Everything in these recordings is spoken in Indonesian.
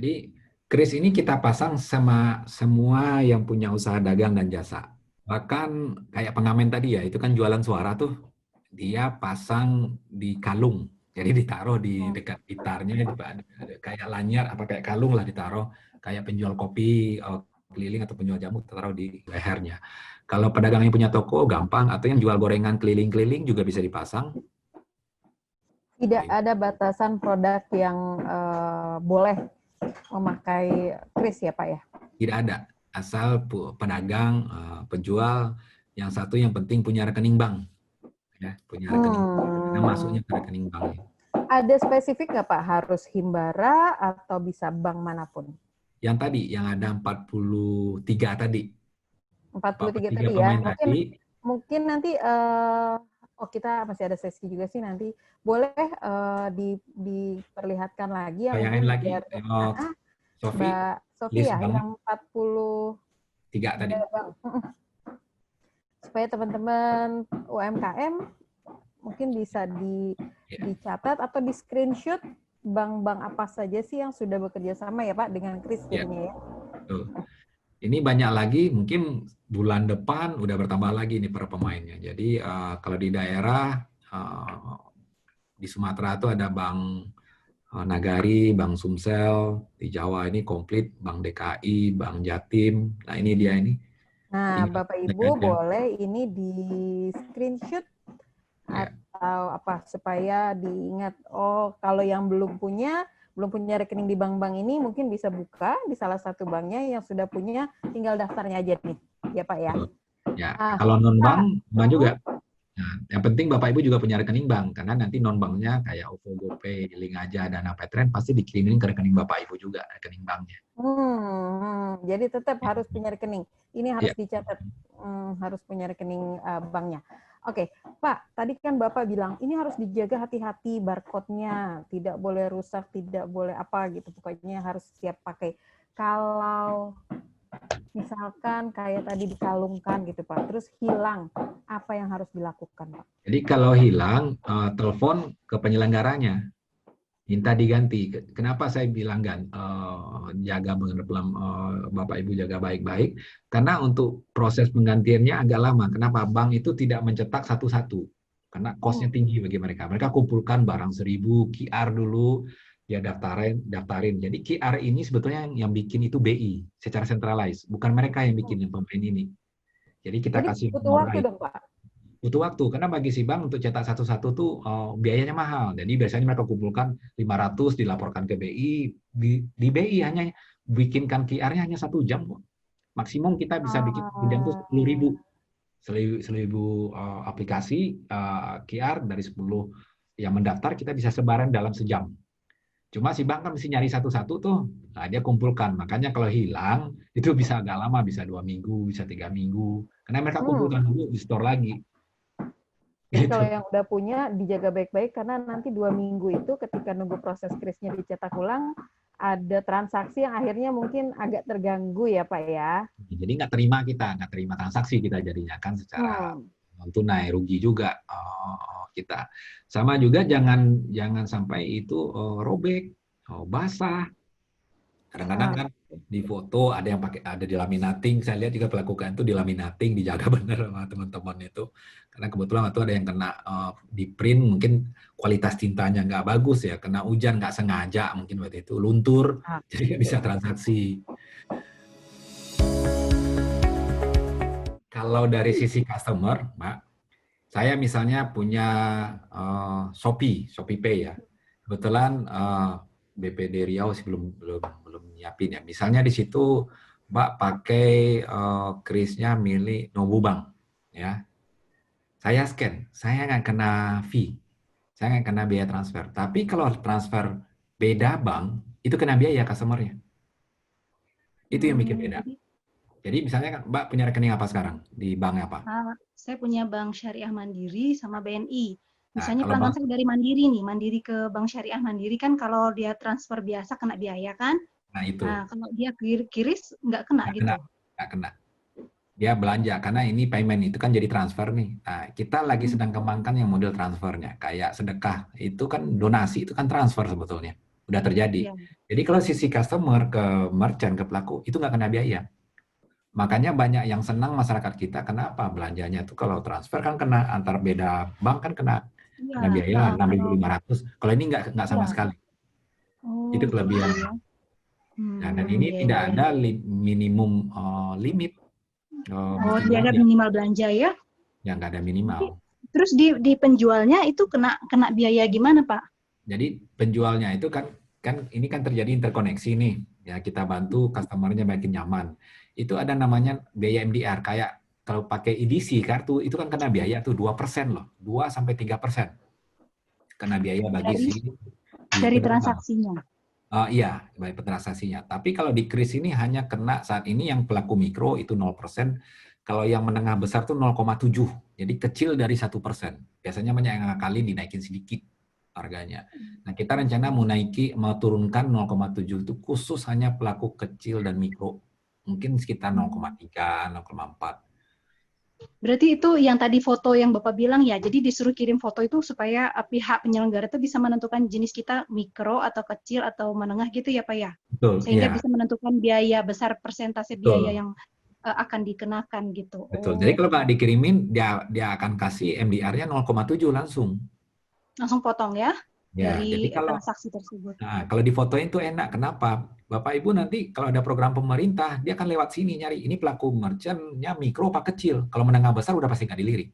Jadi kris ini kita pasang sama semua yang punya usaha dagang dan jasa. Bahkan kayak pengamen tadi ya, itu kan jualan suara tuh, dia pasang di kalung. Jadi ditaruh di Hmm. dekat gitarnya itu ada kayak lanyar apa kayak kalung lah ditaruh. Kayak penjual kopi keliling atau penjual jamu taruh di lehernya. Kalau pedagang yang punya toko gampang, atau yang jual gorengan keliling-keliling juga bisa dipasang. Tidak ada batasan produk yang boleh memakai kris ya Pak ya? Tidak ada, asal pedagang, penjual, yang satu yang penting punya rekening bank, ya, punya rekening, karena masuknya ke rekening bank. Ada spesifik nggak Pak? Harus Himbara atau bisa bank manapun? Yang tadi, yang ada 43 tadi, 43 43 tadi ya. pemain tadi, Mungkin nanti oh kita masih ada sesi juga sih nanti. Boleh diperlihatkan lagi yang bayangin ini lagi, biar Sofi, Mbak Sofi list ya bank yang 43 tadi. Bang. Supaya teman-teman UMKM mungkin bisa dicatat atau di screenshot bank-bank apa saja sih yang sudah bekerja sama ya Pak dengan Kris Ya, jadinya ya. tuh. Ini banyak lagi, mungkin bulan depan udah bertambah lagi nih para pemainnya. Jadi kalau di daerah, di Sumatera itu ada Bank Nagari, Bank Sumsel, di Jawa ini komplit, Bank DKI, Bank Jatim. Nah ini dia ini. Nah, Tinggal Bapak cek Ibu aja. boleh ini di screenshot Ya. atau apa supaya diingat, oh kalau yang belum punya rekening di bank-bank ini mungkin bisa buka di salah satu banknya, yang sudah punya tinggal daftarnya aja nih ya Pak ya. Ya, kalau non bank sama juga. Nah, yang penting Bapak Ibu juga punya rekening bank, karena nanti non banknya kayak OVO, GoPay, Link Aja, Dana Petren pasti dikirimin ke rekening Bapak Ibu juga rekening banknya. Jadi tetap Ya. harus punya rekening. Ini harus Ya. dicatat, harus punya rekening banknya. Oke, Pak, tadi kan Bapak bilang ini harus dijaga hati-hati barcode-nya, tidak boleh rusak, tidak boleh apa gitu, pokoknya harus siap pakai. Kalau misalkan kayak tadi dikalungkan gitu Pak, terus hilang, apa yang harus dilakukan Pak? Jadi kalau hilang, telepon ke penyelenggaranya, minta diganti. Kenapa saya bilang jaga Bapak Ibu jaga baik-baik? Karena untuk proses penggantiannya agak lama. Kenapa? Bank itu tidak mencetak satu-satu. Karena cost-nya tinggi bagi mereka. Mereka kumpulkan barang 1000 QR dulu, ya daftarin. Jadi QR ini sebetulnya yang bikin itu BI secara centralized, bukan mereka yang bikin, yang pemain ini. Jadi kita Jadi kasih butuh nomor waktu dong Pak? butuh waktu, karena bagi si bank untuk cetak satu-satu tuh biayanya mahal. Jadi biasanya mereka kumpulkan 500, dilaporkan ke BI, di BI hanya bikinkan QR-nya hanya 1 jam kok. Maksimum kita bisa bikin 1 jam tuh 10.000. 10.000 aplikasi QR dari 10 yang mendaftar kita bisa sebaran dalam sejam. Cuma si bank kan mesti nyari satu-satu tuh, nah dia kumpulkan. Makanya kalau hilang itu bisa agak lama, bisa 2 minggu, bisa 3 minggu, karena mereka kumpulkan dulu di store lagi. Jadi Gitu. kalau yang udah punya dijaga baik-baik, karena nanti 2 minggu itu ketika nunggu proses krisnya dicetak ulang, ada transaksi yang akhirnya mungkin agak terganggu ya Pak ya. Jadi nggak terima transaksi kita jadinya kan secara non tunai, rugi juga kita. Sama juga jangan jangan sampai itu robek, basah. Kadang-kadang kan di foto ada yang pakai ada di laminating, saya lihat juga pelakukan itu di laminating, dijaga benar sama teman-teman itu. Karena kebetulan itu ada yang kena di print, mungkin kualitas tintanya nggak bagus ya, kena hujan nggak sengaja mungkin waktu itu luntur, jadi nggak bisa transaksi. Kalau dari sisi customer, Mbak, saya misalnya punya Shopee Pay ya. Kebetulan BPD Riau sih belum nyiapin ya. Misalnya di situ Mbak pakai krisnya milik Nobubank ya. Saya scan, saya nggak kena fee, saya nggak kena biaya transfer. Tapi kalau transfer beda bank, itu kena biaya customernya. Itu yang bikin beda. Jadi misalnya kan Mbak punya rekening apa sekarang? Di bank apa? Saya punya Bank Syariah Mandiri sama BNI. Nah, Misalnya kalau pelanggan bank, saya dari Mandiri nih, Mandiri ke Bank Syariah Mandiri kan kalau dia transfer biasa kena biaya kan. nah itu Nah, kalau dia kiris nggak kena nggak kena, gitu. nggak kena. Dia belanja karena ini payment itu kan jadi transfer nih. Nah, kita lagi sedang kembangkan yang model transfernya, kayak sedekah itu kan donasi itu kan transfer sebetulnya, udah terjadi. Iya. Jadi kalau sisi customer ke merchant, ke pelaku, itu nggak kena biaya. Makanya banyak yang senang masyarakat kita, kenapa belanjanya tuh kalau transfer kan kena, antar beda bank kan Iya. kena biaya Kalau 6.500. Kalau ini nggak sama iya. sekali. Oh, Itu gitu kelebihan. ya. Nah, dan ini Iya, tidak iya. ada minimum limit Oh, mesti tidak ada belanja. minimal belanja ya. Ya nggak ada Nanti, minimal. terus di penjualnya itu kena biaya gimana, Pak? Jadi penjualnya itu kan ini kan terjadi interkoneksi nih. Ya kita bantu customer-nya makin nyaman. Itu ada namanya biaya MDR, kayak kalau pakai EDC kartu itu kan kena biaya tuh 2% loh. 2-3% kena biaya bagi Dari si dari penjual. transaksinya. Iya, bagi transaksinya. Tapi kalau di kris ini hanya kena saat ini yang pelaku mikro itu 0%. Kalau yang menengah besar tuh 0,7. Jadi kecil dari 1%. Biasanya banyak yang ngakalin dinaikin sedikit harganya. Nah, kita rencana mau turunkan 0,7 itu khusus hanya pelaku kecil dan mikro. Mungkin sekitar 0,3, 0,4. Berarti itu yang tadi foto yang Bapak bilang ya, jadi disuruh kirim foto itu supaya pihak penyelenggara itu bisa menentukan jenis kita mikro atau kecil atau menengah gitu ya Pak ya? Betul, Sehingga iya, bisa menentukan biaya besar, persentase biaya betul. yang akan dikenakan gitu. Betul. Jadi Oh, kalau nggak dikirimin, dia akan kasih MDR-nya 0,7 langsung. langsung potong ya Ya, jadi dari kalau transaksi tersebut. Nah, kalau difotoin tuh enak. Kenapa? Bapak Ibu nanti kalau ada program pemerintah, dia akan lewat sini nyari. Ini pelaku merchant-nya mikro apa kecil. Kalau menengah besar udah pasti nggak dilirik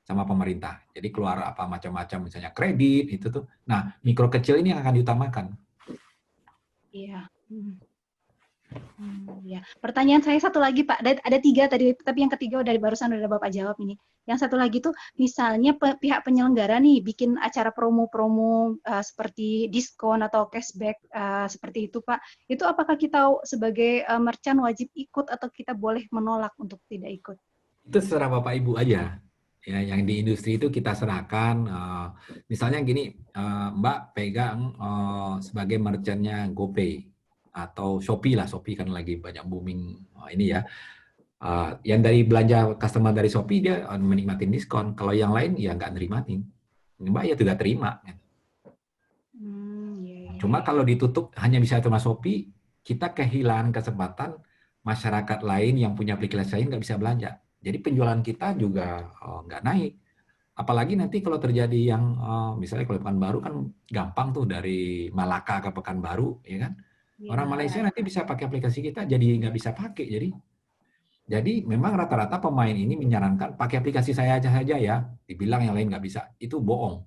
sama pemerintah. Jadi keluar apa macam-macam, misalnya kredit, itu tuh. Nah, mikro kecil ini yang akan diutamakan. Iya. Ya. Pertanyaan saya satu lagi Pak, ada 3 tadi, tapi yang ketiga dari barusan udah Bapak jawab ini. Yang satu lagi tuh, misalnya pihak penyelenggara nih bikin acara promo-promo seperti diskon atau cashback seperti itu Pak. Itu apakah kita sebagai merchant wajib ikut atau kita boleh menolak untuk tidak ikut? Itu terserah Bapak Ibu aja. Ya, yang di industri itu kita serahkan. Misalnya gini, Mbak pegang sebagai merchant-nya GoPay atau Shopee lah. Shopee kan lagi banyak booming ini ya. Yang dari belanja customer dari Shopee dia menikmatin diskon. Kalau yang lain ya nggak nerimatin. Mbak ya tidak terima. Cuma Ya. kalau ditutup hanya bisa cuma Shopee, kita kehilangan kesempatan masyarakat lain yang punya aplikasi lain nggak bisa belanja. Jadi penjualan kita juga nggak naik. Apalagi nanti kalau terjadi yang misalnya kalau Pekanbaru kan gampang tuh dari Malaka ke Pekanbaru, ya kan? Orang Malaysia nanti bisa pakai aplikasi kita, jadi nggak bisa pakai. Jadi memang rata-rata pemain ini menyarankan pakai aplikasi saya aja saja ya. Dibilang yang lain nggak bisa. Itu bohong.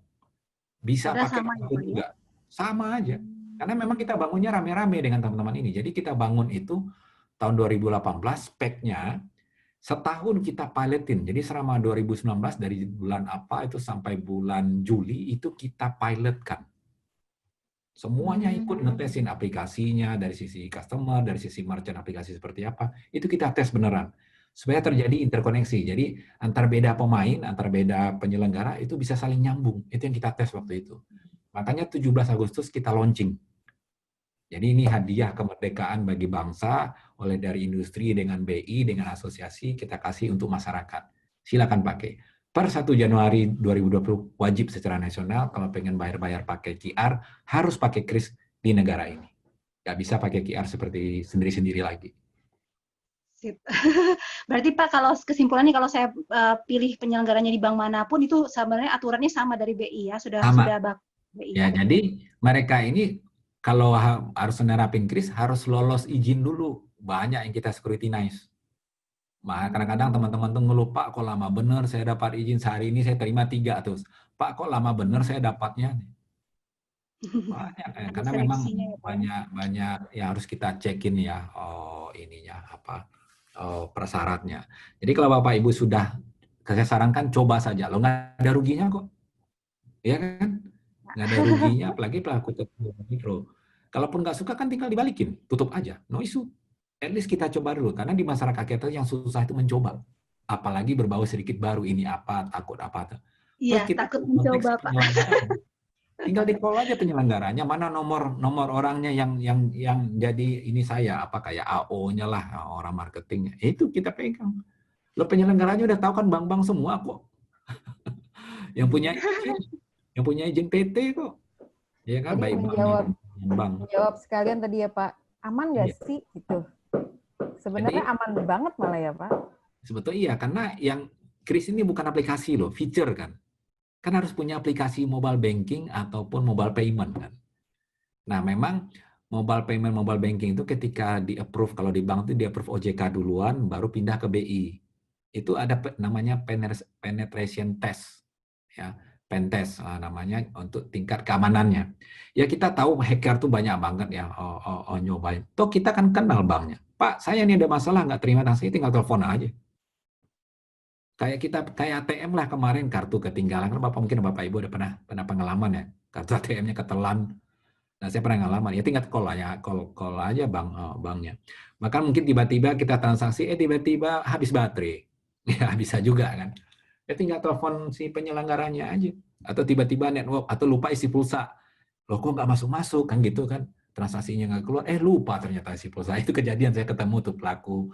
Bisa Padahal pakai sama ya apapun Pak ya? juga. Sama aja. Karena memang kita bangunnya rame-rame dengan teman-teman ini. Jadi kita bangun itu tahun 2018, speknya setahun kita pilotin. Jadi selama 2019 dari bulan apa itu sampai bulan Juli itu kita pilotkan. Semuanya ikut ngetesin aplikasinya dari sisi customer, dari sisi merchant aplikasi seperti apa. Itu kita tes beneran. Supaya terjadi interkoneksi. Jadi antar beda pemain, antar beda penyelenggara itu bisa saling nyambung. Itu yang kita tes waktu itu. Makanya 17 Agustus kita launching. Jadi ini hadiah kemerdekaan bagi bangsa oleh dari industri dengan BI, dengan asosiasi kita kasih untuk masyarakat. Silakan pakai. Per 1 Januari 2020 wajib secara nasional kalau pengen bayar-bayar pakai QR harus pakai kris di negara ini. Nggak bisa pakai QR seperti sendiri-sendiri lagi. Sip. Berarti Pak, kalau kesimpulannya kalau saya pilih penyelenggaranya di bank manapun itu sebenarnya aturannya sama dari BI ya, sudah Sama. BI. Ya, jadi mereka ini kalau harus nerapin kris harus lolos izin dulu. Banyak yang kita scrutinize. Kadang-kadang teman-teman tuh ngeluh, Pak kok lama bener saya dapat izin, sehari ini saya terima 3 terus. Pak kok lama bener saya dapatnya. Banyak ya, Ada karena memang seleksinya ya Pak. banyak yang harus kita cekin ya persyaratnya. Jadi kalau Bapak Ibu sudah, saya sarankan coba saja. Lo nggak ada ruginya kok. Ya kan? Nggak ada ruginya, apalagi pelaku kecil mikro. Kalaupun nggak suka kan tinggal dibalikin, tutup aja. No issue. At least kita coba dulu, karena di masyarakat kita yang susah itu mencoba. Apalagi berbau sedikit baru, ini apa, takut apa. Plus Iya, kita takut konteks mencoba Pak. penyelenggaraan. Tinggal di-call aja penyelenggaranya, mana nomor orangnya yang jadi ini saya, apa kayak AO-nya lah, orang marketingnya. Itu kita pegang. Lo penyelenggaranya udah tahu kan bank-bank semua kok. Yang punya izin PT kok. Ya kan, baik Jadi menjawab bank. Jawab sekalian tadi ya Pak, aman nggak Iya. sih gitu? Sebenarnya Jadi aman banget malah ya Pak. sebetulnya iya, karena yang kris ini bukan aplikasi loh, feature kan. Kan harus punya aplikasi mobile banking ataupun mobile payment kan. Nah, memang mobile banking itu ketika di-approve, kalau di bank itu di-approve OJK duluan, baru pindah ke BI. Itu ada namanya penetration test, ya, pen test namanya untuk tingkat keamanannya. Ya kita tahu hacker tuh banyak banget ya nyobain. Toh kita kan kenal banknya. Pak, saya ini ada masalah nggak terima transaksi, tinggal telepon aja. Kayak ATM lah kemarin kartu ketinggalan, kan mungkin Bapak Ibu udah pernah pengalaman ya, kartu ATM-nya ketelan. Nah, saya pernah ngalaman, ya tinggal call aja banknya. Maka mungkin tiba-tiba kita transaksi, tiba-tiba habis baterai. Ya, bisa juga kan. Ya tinggal telepon si penyelenggaranya aja. Atau tiba-tiba network, atau lupa isi pulsa. Loh kok nggak masuk-masuk, kan gitu kan. Transaksinya nggak keluar, lupa ternyata isi pulsa. Itu kejadian, saya ketemu tuh pelaku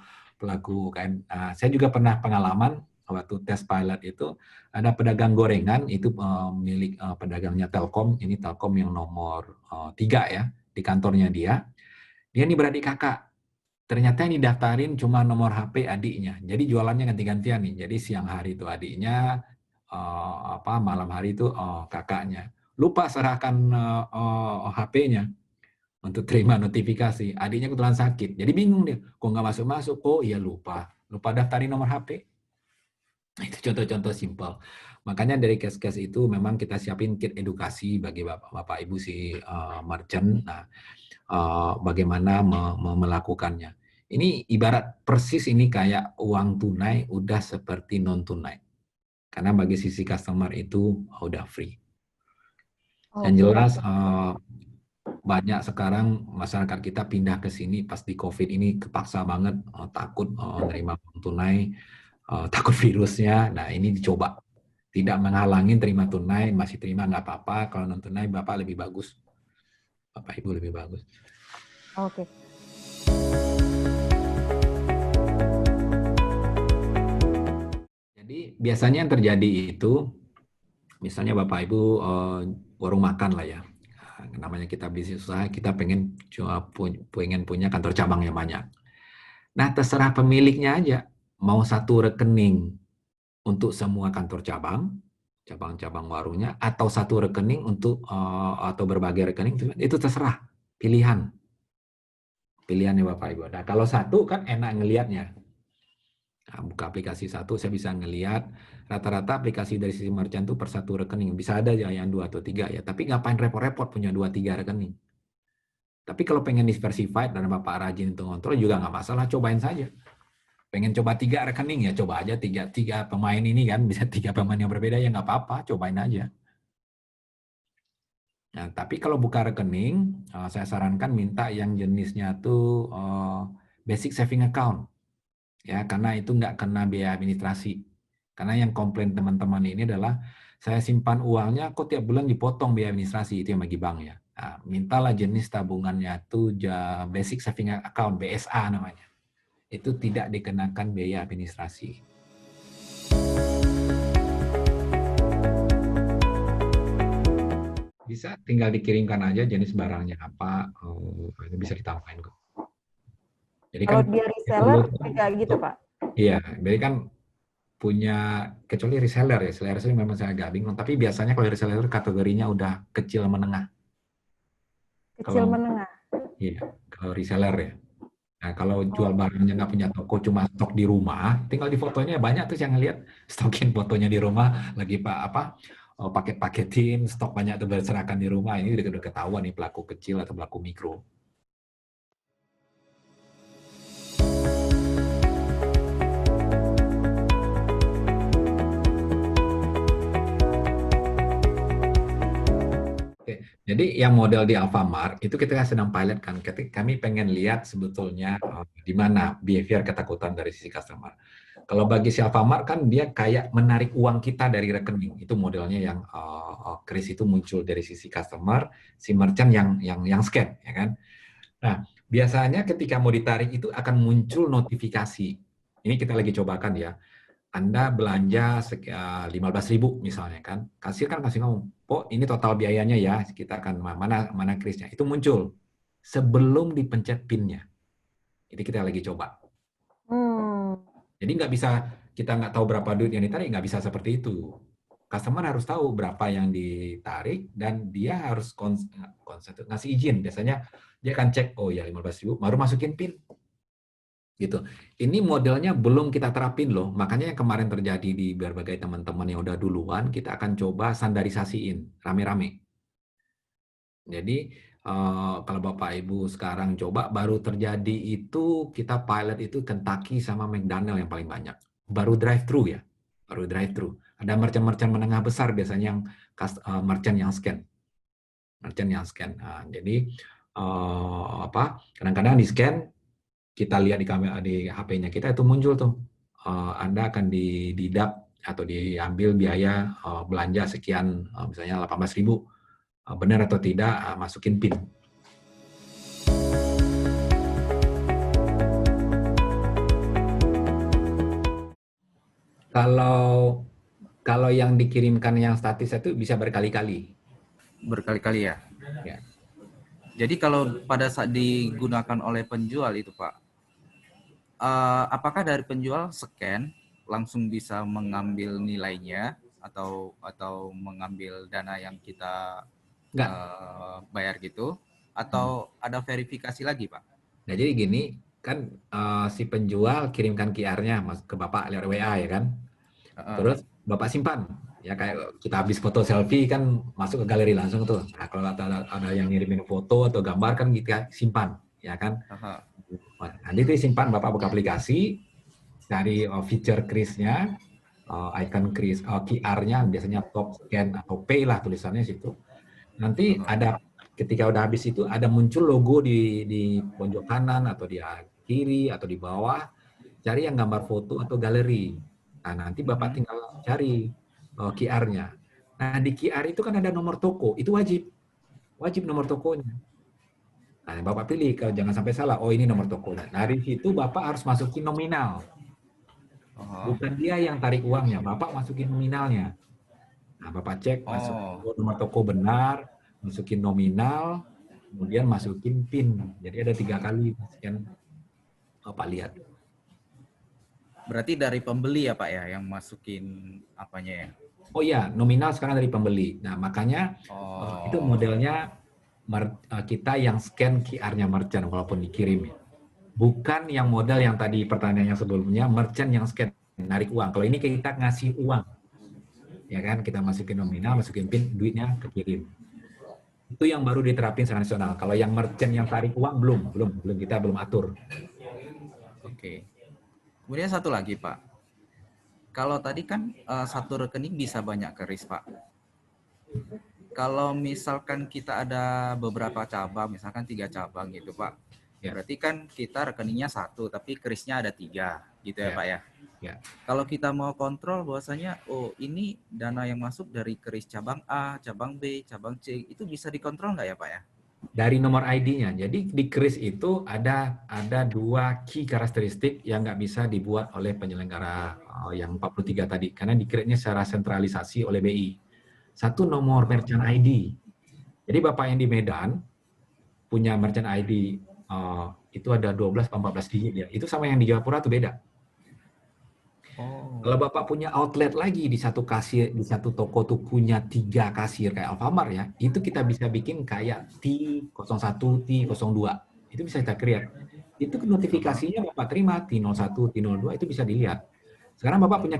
kan. Saya juga pernah pengalaman, waktu tes pilot itu, ada pedagang gorengan, itu milik pedagangnya Telkom, ini Telkom yang nomor 3 ya, di kantornya dia. Dia ini beradik kakak. Ternyata yang didaftarin cuma nomor HP adiknya. Jadi jualannya ganti-gantian nih. Jadi siang hari itu adiknya, malam hari itu kakaknya. Lupa serahkan HP-nya untuk terima notifikasi. Adiknya kebetulan sakit. Jadi bingung dia. Kok nggak masuk-masuk? Oh iya lupa. Lupa daftarin nomor HP. Itu contoh-contoh simpel. Makanya dari case-case itu memang kita siapin kit edukasi bagi Bapak Ibu si merchant. Nah, bagaimana melakukannya. Ini ibarat persis ini kayak uang tunai udah seperti non tunai. Karena bagi sisi customer itu udah free. Yang jelas banyak sekarang masyarakat kita pindah ke sini pas di COVID ini kepaksa banget, takut nerima uang tunai, takut virusnya. Nah ini dicoba. Tidak menghalangi terima tunai, masih terima nggak apa-apa. Kalau non tunai Bapak lebih bagus. Bapak Ibu lebih bagus. Oke. Jadi biasanya yang terjadi itu, misalnya Bapak Ibu warung makan lah ya, namanya kita bisnis usaha, kita pengen punya kantor cabang yang banyak. Nah terserah pemiliknya aja, mau satu rekening untuk semua kantor cabang-cabang warungnya, atau satu rekening untuk atau berbagai rekening, itu terserah, pilihannya Bapak Ibu. Nah kalau satu kan enak ngelihatnya. Nah, buka aplikasi satu, saya bisa ngelihat rata-rata aplikasi dari sisi merchant itu per satu rekening. Bisa ada ya yang 2 atau 3 ya, tapi ngapain repot-repot punya 2-3 rekening. Tapi kalau pengen diversified dan Bapak rajin untuk ngontrol juga nggak masalah, cobain saja. Pengen coba 3 rekening ya, coba aja 3 pemain ini kan, bisa 3 pemain yang berbeda ya nggak apa-apa, cobain aja. Nah, tapi kalau buka rekening, saya sarankan minta yang jenisnya tuh basic saving account. Ya, karena itu nggak kena biaya administrasi. Karena yang komplain teman-teman ini adalah saya simpan uangnya kok tiap bulan dipotong biaya administrasi, itu yang bagi bank ya. Nah, mintalah jenis tabungannya itu basic saving account, BSA namanya. Itu tidak dikenakan biaya administrasi. Bisa tinggal dikirimkan aja jenis barangnya apa, itu bisa ditambahin kok. Jadi kalau kan dia reseller juga gitu Pak? Iya, jadi kan punya, kecuali reseller ya, reseller itu memang saya agak bingung, tapi biasanya kalau reseller kategorinya udah kecil menengah. Kecil menengah? Iya, kalau reseller ya. Nah, kalau jual barangnya nggak punya toko, cuma stok di rumah, tinggal di fotonya banyak tuh yang lihat, stokin fotonya di rumah, lagi paket-paketin, stok banyak tuh berserakan di rumah, ini udah ketahuan nih pelaku kecil atau pelaku mikro. Jadi yang model di Alfamart itu kita sedang pilot kan. Kami pengen lihat sebetulnya di mana behavior ketakutan dari sisi customer. Kalau bagi si Alfamart kan dia kayak menarik uang kita dari rekening. Itu modelnya yang kris itu muncul dari sisi customer, si merchant yang scan, ya kan. Nah, biasanya ketika mau ditarik itu akan muncul notifikasi. Ini kita lagi cobakan ya. Anda belanja 15.000 misalnya kan. Kasir kan kasih ngomong, Pak, ini total biayanya ya, kita akan mana krisnya. Itu muncul sebelum dipencet PIN-nya. Itu kita lagi coba. Jadi nggak bisa, kita nggak tahu berapa duit yang ditarik, nggak bisa seperti itu. Customer harus tahu berapa yang ditarik dan dia harus ngasih izin. Biasanya dia akan cek, oh ya 15.000, baru masukin PIN. Gitu. Ini modelnya belum kita terapin loh. Makanya yang kemarin terjadi di berbagai teman-teman yang udah duluan, kita akan coba standarisasiin rame-rame. Jadi kalau Bapak Ibu sekarang coba, baru terjadi itu kita pilot itu Kentucky sama McDonald yang paling banyak. Baru drive-thru ya, baru drive-thru. Ada merchant-merchant menengah besar biasanya yang merchant yang scan. Merchant yang scan. Nah, jadi kadang-kadang di scan, kita lihat di kamera di HP-nya kita itu muncul tuh, Anda akan didap atau diambil biaya belanja sekian, misalnya 18.000, benar atau tidak, masukin PIN. Kalau yang dikirimkan yang statis itu bisa berkali-kali. Berkali-kali ya? Ya. Jadi kalau pada saat digunakan oleh penjual itu Pak, apakah dari penjual scan langsung bisa mengambil nilainya atau mengambil dana yang kita bayar gitu, atau ada verifikasi lagi Pak? Nah jadi gini, kan si penjual kirimkan QR-nya ke Bapak lewat WA ya kan, terus Bapak simpan. Ya kayak kita habis foto selfie kan masuk ke galeri langsung tuh. Nah, kalau ada yang ngirimin foto atau gambar kan kita simpan, ya kan? Nanti itu simpan, Bapak buka aplikasi, cari feature kris-nya, icon kris, QR-nya biasanya top scan atau pay lah tulisannya situ. Nanti ada ketika udah habis itu ada muncul logo di pojok kanan atau di kiri atau di bawah, cari yang gambar foto atau galeri. Nah nanti Bapak tinggal cari QR-nya. Nah di QR itu kan ada nomor toko, itu wajib nomor tokonya. Nah Bapak pilih, kalau jangan sampai salah, oh ini nomor tokonya. Nah dari situ Bapak harus masukin nominal. Bukan dia yang tarik uangnya, Bapak masukin nominalnya. Nah Bapak cek, masukin nomor toko benar, masukin nominal, kemudian masukin PIN. Jadi ada 3 kali sekian Bapak lihat. Berarti dari pembeli ya Pak ya yang masukin apanya ya? Oh iya, nominal sekarang dari pembeli. Nah makanya itu modelnya kita yang scan QR-nya merchant walaupun dikirim ya. Bukan yang model yang tadi pertanyaannya sebelumnya, merchant yang scan, narik uang. Kalau ini kita ngasih uang. Ya kan, kita masukin nominal, masukin PIN, duitnya kekirim. Itu yang baru diterapin secara nasional. Kalau yang merchant yang tarik uang belum kita belum atur. Oke. Kemudian satu lagi Pak. Kalau tadi kan satu rekening bisa banyak kris Pak. Kalau misalkan kita ada beberapa cabang, misalkan 3 cabang gitu Pak. Ya. Berarti kan kita rekeningnya 1, tapi krisnya ada 3 gitu ya Pak ya. Ya. Kalau kita mau kontrol bahwasanya, oh ini dana yang masuk dari kris cabang A, cabang B, cabang C, itu bisa dikontrol nggak ya Pak ya? Dari nomor ID-nya. Jadi di kris itu ada 2 key karakteristik yang nggak bisa dibuat oleh penyelenggara yang 43 tadi, karena di-create-nya secara sentralisasi oleh BI. 1 nomor merchant ID. Jadi Bapak yang di Medan punya merchant ID itu ada 12-14 digit ya. Itu sama yang di Jayapura itu beda. Kalau Bapak punya outlet lagi di satu kasir, di satu toko tuh punya 3 kasir kayak Alfamart ya, itu kita bisa bikin kayak T01, T02. Itu bisa kita create. Itu notifikasinya Bapak terima T01, T02 itu bisa dilihat. Sekarang Bapak punya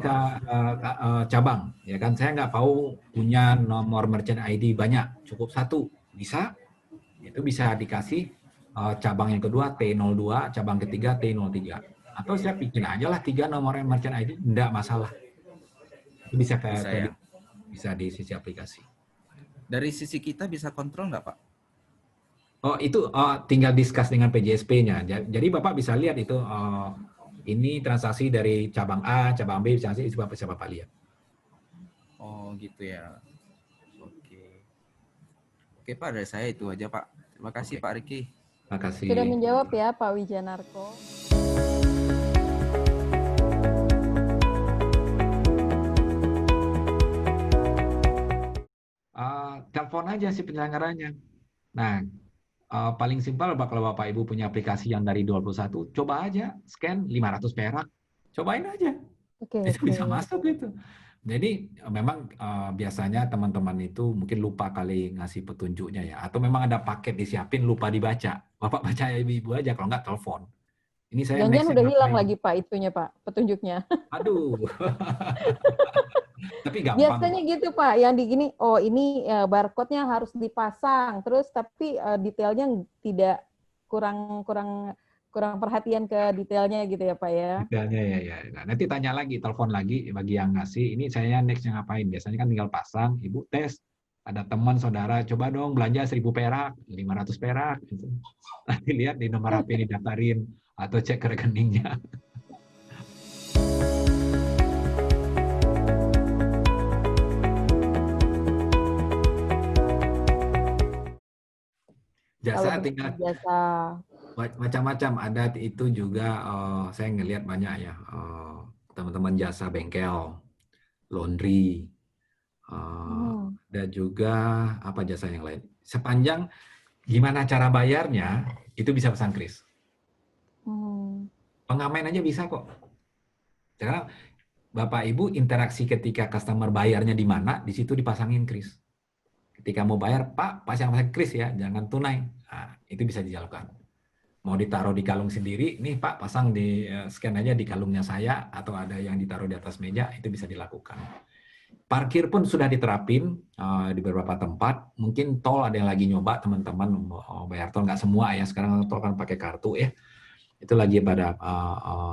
cabang, ya kan? Saya nggak mau punya nomor merchant ID banyak, cukup 1, bisa? Itu bisa dikasih cabang yang kedua T02, cabang ketiga T03. Atau saya bikin aja lah 3 nomor merchant ID, enggak masalah. Itu bisa bisa di sisi aplikasi. Dari sisi kita bisa kontrol nggak Pak? Oh itu tinggal discuss dengan PJSP-nya. Jadi Bapak bisa lihat itu ini transaksi dari cabang A, cabang B, transaksi itu bisa Bapak lihat. Oh gitu ya. Oke Pak, dari saya itu aja Pak. Terima kasih Pak Riki. Terima kasih. Sudah menjawab ya Pak Wijanarko. telepon aja si penyelenggaranya. Nah, paling simpel kalau Bapak Ibu punya aplikasi yang dari 21, coba aja scan 500 perak. Cobain aja. Oke, Itu oke. bisa masuk gitu. Jadi memang biasanya teman-teman itu mungkin lupa kali ngasih petunjuknya ya. Atau memang ada paket disiapin lupa dibaca. Bapak baca ya ibu-ibu aja, kalau nggak telepon. Ini saya Jangan-jangan nextnya udah hilang ngapain? lagi Pak itunya Pak, petunjuknya. Aduh. Tapi gampang Biasanya kok. gitu Pak, yang di gini, oh ini barcode-nya harus dipasang, terus tapi detailnya tidak kurang kurang kurang perhatian ke detailnya gitu ya Pak ya. Detailnya ya. Nah, nanti tanya lagi, telepon lagi bagi yang ngasih. Ini saya nextnya ngapain? Biasanya kan tinggal pasang, ibu tes. Ada teman saudara, coba dong belanja 1.000 perak, 500 perak. Gitu. Nanti lihat di nomor HP didaftarin atau cek ke rekeningnya. Kalau Jasa untuk tinggal jasa, macam-macam. Ada itu juga saya ngelihat banyak ya teman-teman jasa bengkel, laundry, ada juga apa jasa yang lain. Sepanjang gimana cara bayarnya itu bisa pesan kris. Pengamen aja bisa kok. Sekarang Bapak Ibu interaksi ketika customer bayarnya di mana, di situ dipasangin kris. Ketika mau bayar, Pak, pasang kris ya, jangan tunai. Nah, itu bisa dilakukan. Mau ditaruh di kalung sendiri, nih Pak, pasang di scan aja di kalungnya saya, atau ada yang ditaruh di atas meja, itu bisa dilakukan. Parkir pun sudah diterapin di beberapa tempat. Mungkin tol ada yang lagi nyoba, teman-teman bayar tol, nggak semua ya, sekarang tol kan pakai kartu ya. Itu lagi pada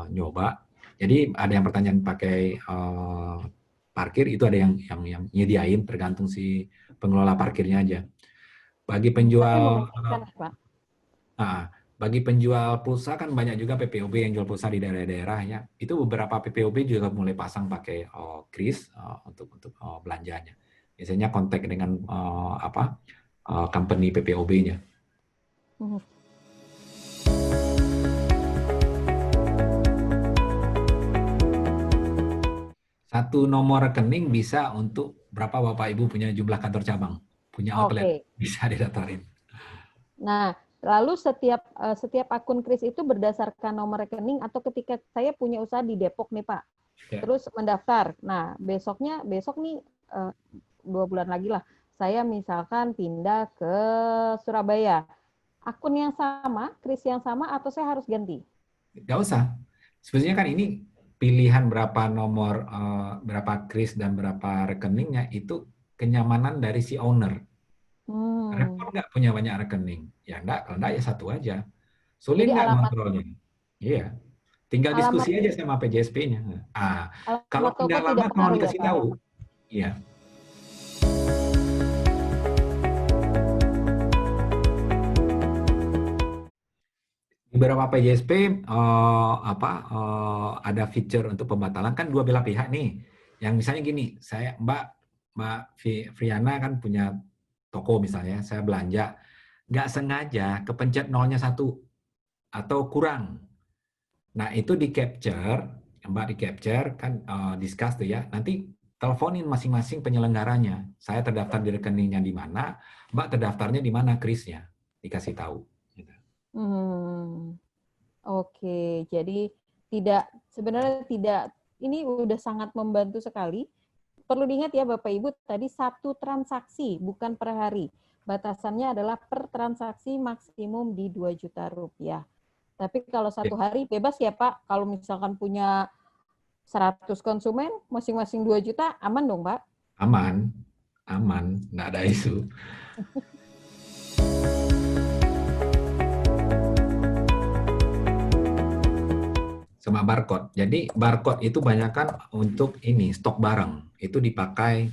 nyoba. Jadi ada yang pertanyaan pakai parkir, itu ada yang nyediain, tergantung si pengelola parkirnya aja. Bagi penjual bagi penjual pulsa kan banyak juga PPOB yang jual pulsa di daerah-daerah ya. Itu beberapa PPOB juga mulai pasang pakai kris untuk belanjanya. Biasanya kontak dengan company PPOB-nya. Satu nomor rekening bisa untuk berapa Bapak Ibu punya jumlah kantor cabang, punya outlet, bisa didaftarin. Nah, lalu setiap akun kris itu berdasarkan nomor rekening atau ketika saya punya usaha di Depok nih Pak, terus mendaftar. Nah, besok nih 2 bulan lagi lah, saya misalkan pindah ke Surabaya. Akun yang sama, kris yang sama, atau saya harus ganti? Nggak usah. Sebenarnya kan ini pilihan berapa nomor, berapa kris dan berapa rekeningnya itu kenyamanan dari si owner. Repot nggak punya banyak rekening? Ya nggak, kalau nggak ya satu aja. Sulit nggak ngontrolnya? Iya. Tinggal diskusi aja sama PJSP-nya. Kalau pindah lama tolong dikasih tahu. Iya. Di beberapa PJSP ada feature untuk pembatalan, kan dua belah pihak nih. Yang misalnya gini, Mbak Friana kan punya toko misalnya, saya belanja, nggak sengaja kepencet nolnya 1 atau kurang. Nah itu di capture, Mbak di capture kan discuss tuh ya. Nanti teleponin masing-masing penyelenggaranya. Saya terdaftar di rekeningnya di mana, Mbak terdaftarnya di mana krisnya, dikasih tahu. Oke, jadi sebenarnya tidak, ini udah sangat membantu sekali. Perlu diingat ya Bapak Ibu, tadi 1 transaksi, bukan per hari. Batasannya adalah per transaksi maksimum di 2 juta rupiah. Tapi kalau 1 hari bebas ya Pak, kalau misalkan punya 100 konsumen, masing-masing 2 juta, aman dong Pak? Aman, nggak ada isu. Sama barcode. Jadi barcode itu banyak kan untuk ini stok barang, itu dipakai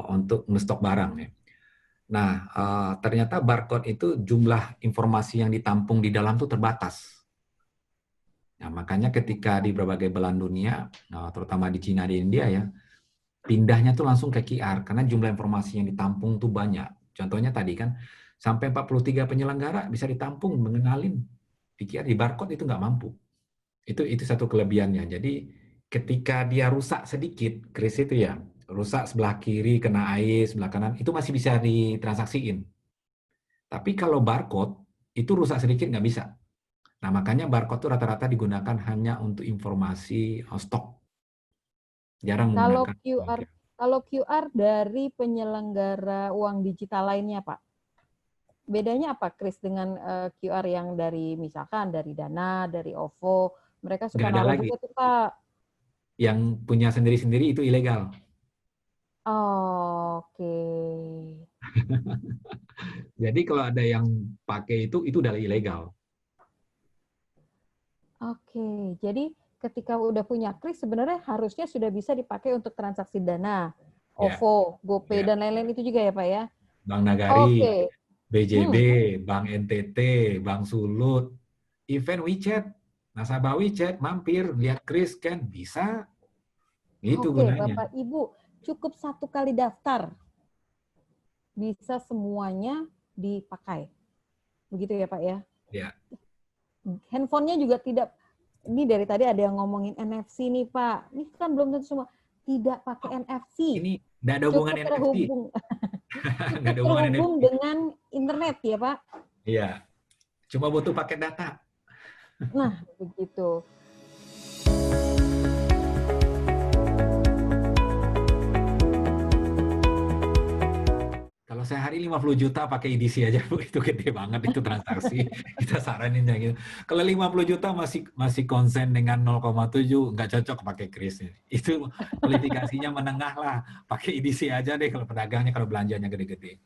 untuk ngestok barang ya. Nah ternyata barcode itu jumlah informasi yang ditampung di dalam tuh terbatas. Nah makanya ketika di berbagai belahan dunia, terutama di Cina, di India ya, pindahnya tuh langsung ke QR karena jumlah informasi yang ditampung tuh banyak. Contohnya tadi kan sampai 43 penyelenggara bisa ditampung mengenalin di QR, di barcode itu nggak mampu. Itu satu kelebihannya. Jadi ketika dia rusak sedikit kris itu ya, rusak sebelah kiri kena air, sebelah kanan itu masih bisa ditransaksiin. Tapi kalau barcode itu rusak sedikit nggak bisa. Nah, makanya barcode itu rata-rata digunakan hanya untuk informasi stok. Jarang Kalau menggunakan. kalau QR dari penyelenggara uang digital lainnya, Pak, bedanya apa, Chris, dengan QR yang dari misalkan dari Dana, dari OVO, mereka suka Nggak ada naruh lagi. juga tuh, Pak. Yang punya sendiri-sendiri itu ilegal. Oh, oke. Jadi kalau ada yang pakai itu udah ilegal. Oke, jadi ketika udah punya Kris sebenarnya harusnya sudah bisa dipakai untuk transaksi Dana, Ya, OVO, GoPay, ya. dan lain-lain itu juga ya, Pak ya? Bank Nagari, Oke. BJB, Bank NTT, Bank Sulut, event WeChat, nasabah WeChat, mampir, lihat Kris kan bisa. Itu Oke, gunanya. Bapak Ibu, cukup 1 kali daftar. Bisa semuanya dipakai. Begitu ya, Pak ya? Ya. Handphonenya juga tidak, ini dari tadi ada yang ngomongin NFC nih, Pak. Ini kan belum tentu semua. Tidak pakai NFC. Ini nggak ada hubungan Cukup NFC. terhubung. Nggak ada hubungan Terhubung NFC. dengan internet ya, Pak? Iya. Cuma butuh paket data. Nah, begitu. Kalau sehari 50 juta pakai EDC aja, Bu, itu gede banget itu transaksi. Kita saranin ya gitu. Kalau 50 juta masih konsen dengan 0,7, nggak cocok pakai Kris. Itu kualifikasinya menengah lah. Pakai EDC aja deh kalau pedagangnya, kalau belanjanya gede-gede.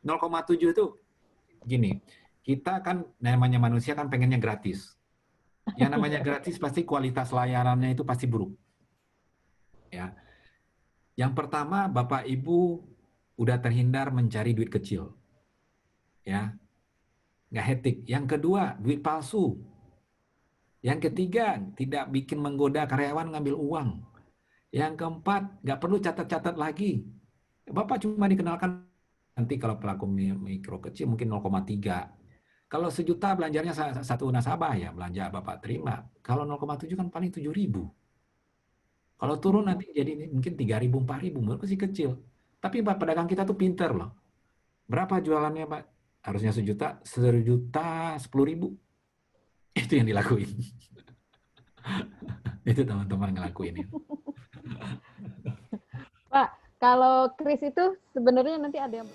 0,7 itu gini, kita kan namanya manusia kan pengennya gratis. Yang namanya gratis pasti kualitas layanannya itu pasti buruk. Ya. Yang pertama, Bapak Ibu udah terhindar mencari duit kecil. Ya. Nggak etik. Yang kedua, duit palsu. Yang ketiga, tidak bikin menggoda karyawan ngambil uang. Yang keempat, nggak perlu catat-catat lagi. Bapak cuma dikenalkan nanti kalau pelaku mikro kecil mungkin 0,3. Kalau sejuta belanjanya satu nasabah ya, belanja Bapak terima. Kalau 0,7 kan paling 7.000. Kalau turun nanti jadi mungkin 3.000, 4.000, masih kecil. Tapi Pak, pedagang kita tuh pinter loh. Berapa jualannya, Pak? Harusnya 1 juta, 10.000. Itu yang dilakuin. Itu teman-teman ngelakuin itu. Pak, kalau Kris itu sebenarnya nanti ada yang...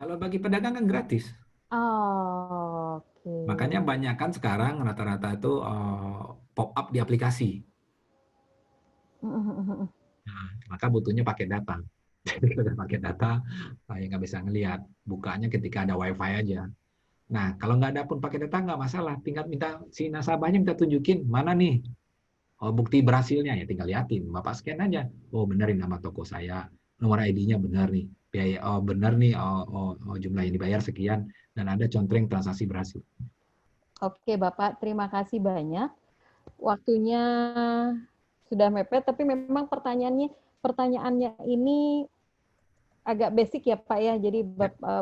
Kalau bagi pedagang kan gratis. Oh, oke. Makanya banyak kan sekarang rata-rata itu pop-up di aplikasi. Nah, maka butuhnya pakai data. Jadi kalau pakai data, saya nggak bisa ngelihat. Bukanya ketika ada WiFi aja. Nah, kalau nggak ada pun pakai data nggak masalah. Tinggal minta si nasabahnya minta tunjukin mana nih bukti berhasilnya, ya tinggal liatin. Bapak scan aja. Oh, benerin nama toko saya. Nomor ID-nya benar nih. Biaya benar nih. Jumlah yang dibayar sekian dan ada contreng transaksi berhasil. Oke, Bapak, terima kasih banyak. Waktunya sudah mepet, tapi memang pertanyaannya ini agak basic ya, Pak ya. Jadi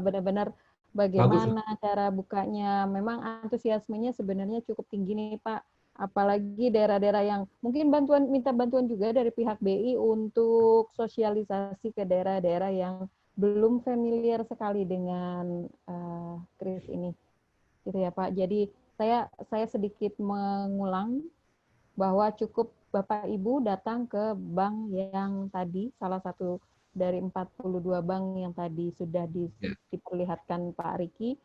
benar-benar bagaimana cara bukanya. Memang antusiasmenya sebenarnya cukup tinggi nih, Pak. Apalagi daerah-daerah yang mungkin minta bantuan juga dari pihak BI untuk sosialisasi ke daerah-daerah yang belum familiar sekali dengan Kris ini. Gitu ya, Pak. Jadi saya sedikit mengulang bahwa cukup Bapak Ibu datang ke bank yang tadi, salah satu dari 42 bank yang tadi sudah diperlihatkan Pak Riki,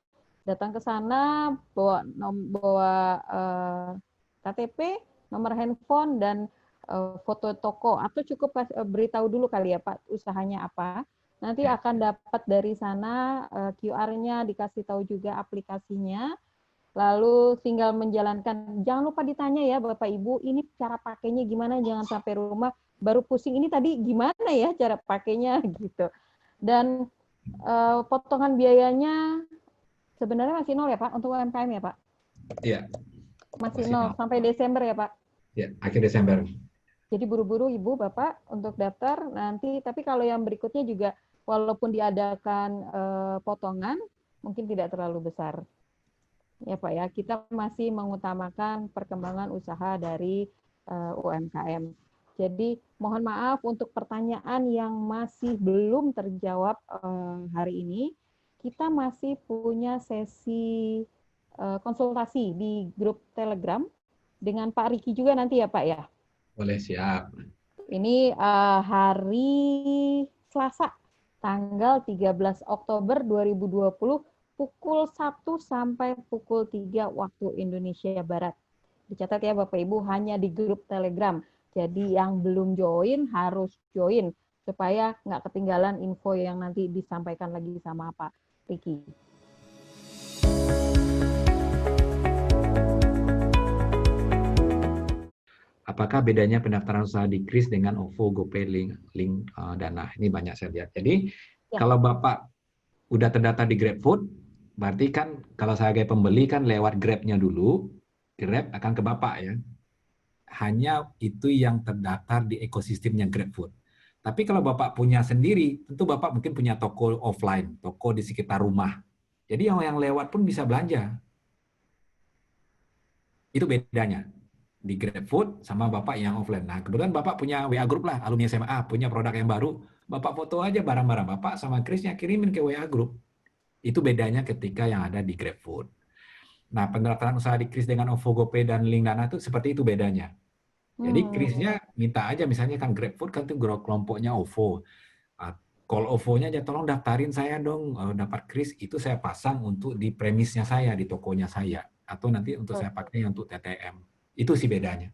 datang ke sana bawa KTP, nomor handphone, dan foto toko, atau cukup beritahu dulu kali ya Pak usahanya apa. Nanti akan dapat dari sana QR-nya, dikasih tahu juga aplikasinya. Lalu tinggal menjalankan. Jangan lupa ditanya ya Bapak Ibu, ini cara pakainya gimana, jangan sampai rumah baru pusing, ini tadi gimana ya cara pakainya gitu. Dan potongan biayanya sebenarnya masih 0 ya Pak, untuk UMKM ya Pak? Iya. Masih 0 sampai Desember ya Pak? Ya, akhir Desember. Jadi buru-buru Ibu, Bapak untuk daftar nanti, tapi kalau yang berikutnya juga walaupun diadakan potongan, mungkin tidak terlalu besar. Ya Pak ya, kita masih mengutamakan perkembangan usaha dari UMKM. Jadi mohon maaf untuk pertanyaan yang masih belum terjawab hari ini. Kita masih punya sesi konsultasi di grup Telegram dengan Pak Riki juga nanti ya Pak ya. Boleh, siap. Ini hari Selasa, tanggal 13 Oktober 2020, pukul 1 sampai pukul 3 waktu Indonesia Barat. Dicatat ya Bapak Ibu, hanya di grup Telegram. Jadi yang belum join harus join, supaya nggak ketinggalan info yang nanti disampaikan lagi sama Pak Riki. Apakah bedanya pendaftaran usaha di Kris dengan OVO, GoPay, Link Dana? Ini banyak saya lihat. Jadi kalau Bapak udah terdaftar di GrabFood, berarti kan kalau sebagai pembeli kan lewat Grab-nya dulu, Grab akan ke Bapak ya. Hanya itu yang terdaftar di ekosistemnya GrabFood. Tapi kalau Bapak punya sendiri, tentu Bapak mungkin punya toko offline, toko di sekitar rumah. Jadi yang lewat pun bisa belanja. Itu bedanya di GrabFood sama Bapak yang offline. Nah, kebetulan Bapak punya WA Group lah, alumni SMA, punya produk yang baru, Bapak foto aja barang-barang Bapak sama Krisnya, kirimin ke WA Group. Itu bedanya ketika yang ada di GrabFood. Nah, pendaftaran usaha di Kris dengan OVO, GoPay, dan Link Dana itu seperti itu bedanya. Jadi Krisnya minta aja, misalnya kan GrabFood kan itu kelompoknya OVO. Call OVO-nya aja, tolong daftarin saya dong, dapat Kris, itu saya pasang untuk di premisnya saya, di tokonya saya. Atau nanti untuk saya pakai untuk TTM. Itu sih bedanya.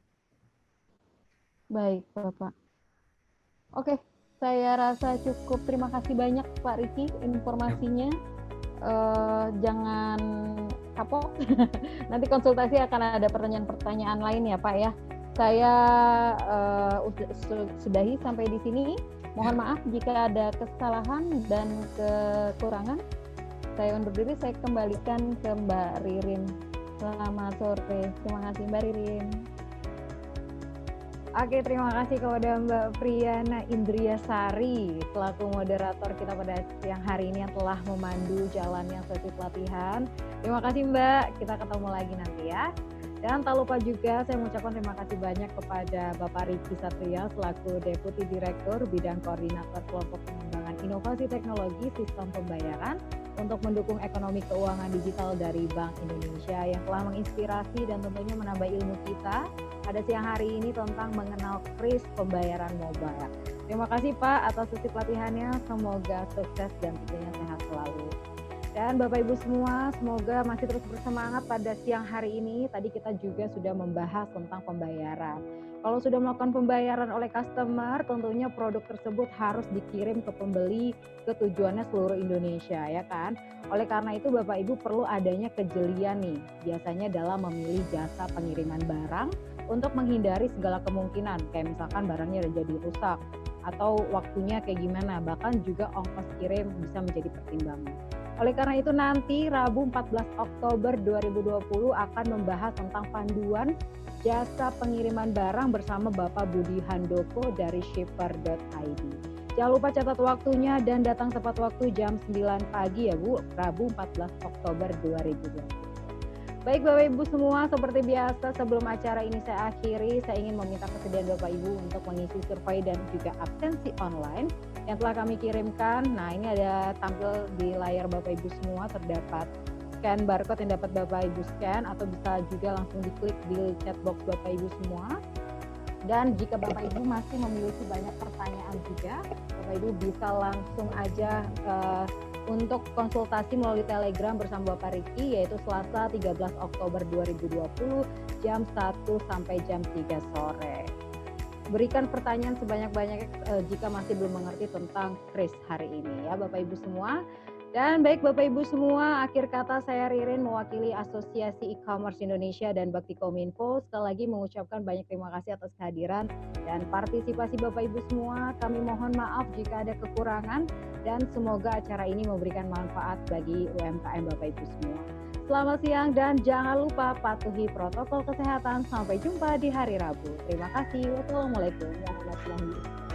Baik, Bapak. Oke, saya rasa cukup. Terima kasih banyak Pak Riki informasinya. Jangan kapok. Nanti konsultasi akan ada pertanyaan-pertanyaan lain ya Pak ya. Saya sudahi sampai di sini. Mohon maaf jika ada kesalahan dan kekurangan. Saya undur diri, saya kembalikan ke Mbak Ririn. Selamat sore. Terima kasih Mbak Ririn. Oke, terima kasih kepada Mbak Priyana Indriasari selaku moderator kita pada siang hari ini yang telah memandu jalannya sesi pelatihan. Terima kasih Mbak, kita ketemu lagi nanti ya. Dan tak lupa juga saya mengucapkan terima kasih banyak kepada Bapak Riki Satria selaku Deputi Direktur Bidang Koordinator Kelompok Pengembangan Inovasi Teknologi Sistem Pembayaran untuk mendukung ekonomi keuangan digital dari Bank Indonesia yang telah menginspirasi dan tentunya menambah ilmu kita pada siang hari ini tentang mengenal kris pembayaran mobile. Terima kasih Pak atas sesi pelatihannya, semoga sukses dan tentunya sehat selalu. Dan Bapak Ibu semua, semoga masih terus bersemangat pada siang hari ini. Tadi kita juga sudah membahas tentang pembayaran. Kalau sudah melakukan pembayaran oleh customer, tentunya produk tersebut harus dikirim ke pembeli ke tujuannya seluruh Indonesia, ya kan? Oleh karena itu Bapak Ibu perlu adanya kejelian nih, biasanya dalam memilih jasa pengiriman barang untuk menghindari segala kemungkinan, kayak misalkan barangnya udah jadi rusak, atau waktunya kayak gimana, bahkan juga ongkos kirim bisa menjadi pertimbangan. Oleh karena itu nanti Rabu 14 Oktober 2020 akan membahas tentang panduan jasa pengiriman barang bersama Bapak Budi Handoko dari shipper.id. Jangan lupa catat waktunya dan datang tepat waktu jam 9 pagi ya Bu, Rabu 14 Oktober 2020. Baik Bapak Ibu semua, seperti biasa sebelum acara ini saya akhiri, saya ingin meminta kesediaan Bapak Ibu untuk mengisi survei dan juga absensi online yang telah kami kirimkan. Nah ini ada tampil di layar Bapak Ibu semua, terdapat scan barcode yang dapat Bapak Ibu scan atau bisa juga langsung diklik di chat box Bapak Ibu semua. Dan jika Bapak Ibu masih memiliki banyak pertanyaan juga, Bapak Ibu bisa langsung aja untuk konsultasi melalui Telegram bersama Bapak Riki, yaitu Selasa 13 Oktober 2020 jam 1 sampai jam 3 sore. Berikan pertanyaan sebanyak-banyaknya jika masih belum mengerti tentang kris hari ini ya Bapak Ibu semua. Dan baik Bapak Ibu semua, akhir kata saya Ririn mewakili Asosiasi E-Commerce Indonesia dan Bakti Kominfo sekali lagi mengucapkan banyak terima kasih atas kehadiran dan partisipasi Bapak Ibu semua. Kami mohon maaf jika ada kekurangan dan semoga acara ini memberikan manfaat bagi UMKM Bapak Ibu semua. Selamat siang dan jangan lupa patuhi protokol kesehatan. Sampai jumpa di hari Rabu. Terima kasih. Wassalamualaikum warahmatullahi wabarakatuh.